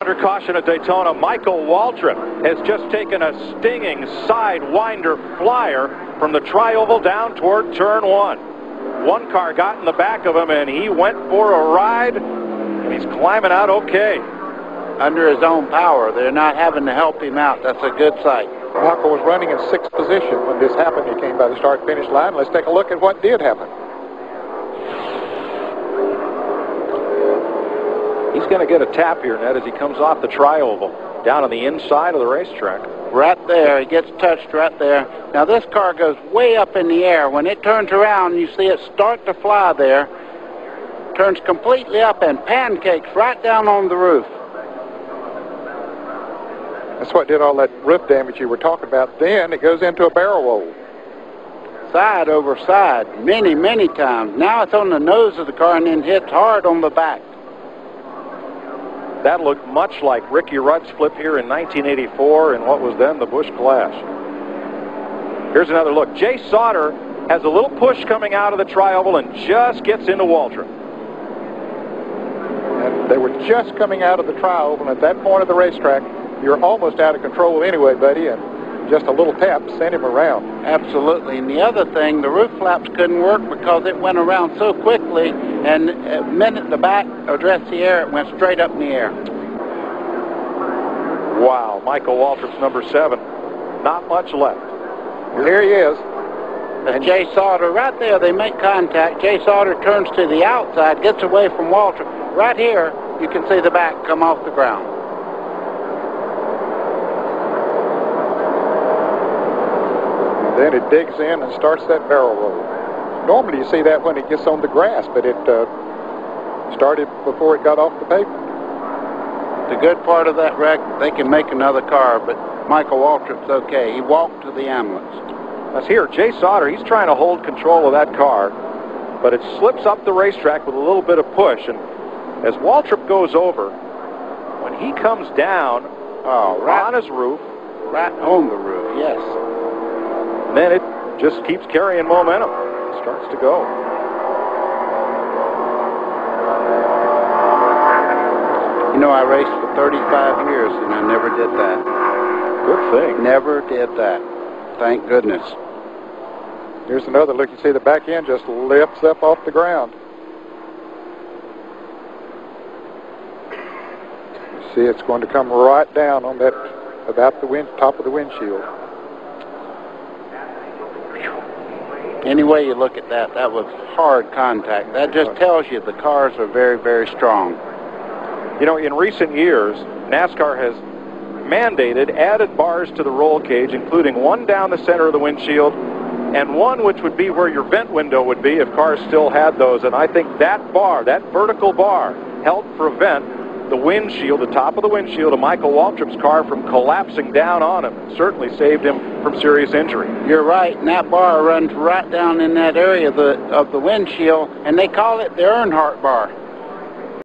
Under caution at Daytona, Michael Waltrip has just taken a stinging sidewinder flyer from the tri-oval down toward turn one. One car got in the back of him, and he went for a ride, and he's climbing out okay. Under his own power. They're not having to help him out. That's a good sight. Michael was running in 6th position when this happened. He came by the start-finish line. Let's take a look at what did happen. He's going to get a tap here, Ned, as he comes off the tri-oval down on the inside of the racetrack. Right there. He gets touched right there. Now, this car goes way up in the air. When it turns around, you see it start to fly there. Turns completely up and pancakes right down on the roof. That's what did all that roof damage you were talking about. Then it goes into a barrel roll. Side over side, many, many times. Now it's on the nose of the car and then hits hard on the back. That looked much like Ricky Rudd's flip here in 1984 in what was then the Busch Clash. Here's another look. Jay Sauter has a little push coming out of the tri-oval and just gets into Waltrip. And they were just coming out of the tri-oval, and at that point of the racetrack, you're almost out of control anyway, buddy, and just a little tap sent him around. Absolutely. And the other thing, the roof flaps couldn't work because it went around so quickly, and the minute the back addressed the air, it went straight up in the air. Wow, Michael Waltrip's number 7. Not much left. Well, here he is. And Jay Sauter, right there, they make contact. Jay Sauter turns to the outside, gets away from Waltrip. Right here, you can see the back come off the ground. Then it digs in and starts that barrel roll. Normally you see that when it gets on the grass, but it started before it got off the pavement. The good part of that wreck, they can make another car, but Michael Waltrip's okay. He walked to the ambulance. Let's hear Jay Sauter. He's trying to hold control of that car, but it slips up the racetrack with a little bit of push. And as Waltrip goes over, when he comes down right on his roof. Right on the roof, yes. Then it just keeps carrying momentum. It starts to go. You know, I raced for 35 years, and I never did that. Good thing. Never did that. Thank goodness. Here's another look. You see the back end just lifts up off the ground. You see it's going to come right down on that, about the top of the windshield. Any way you look at that, that was hard contact. That just tells you the cars are very, very strong. You know, in recent years, NASCAR has mandated added bars to the roll cage, including one down the center of the windshield and one which would be where your vent window would be if cars still had those. And I think that bar, that vertical bar, helped prevent the windshield, the top of the windshield of Michael Waltrip's car from collapsing down on him. It certainly saved him from serious injury. You're right, and that bar runs right down in that area of the windshield, and they call it the Earnhardt bar.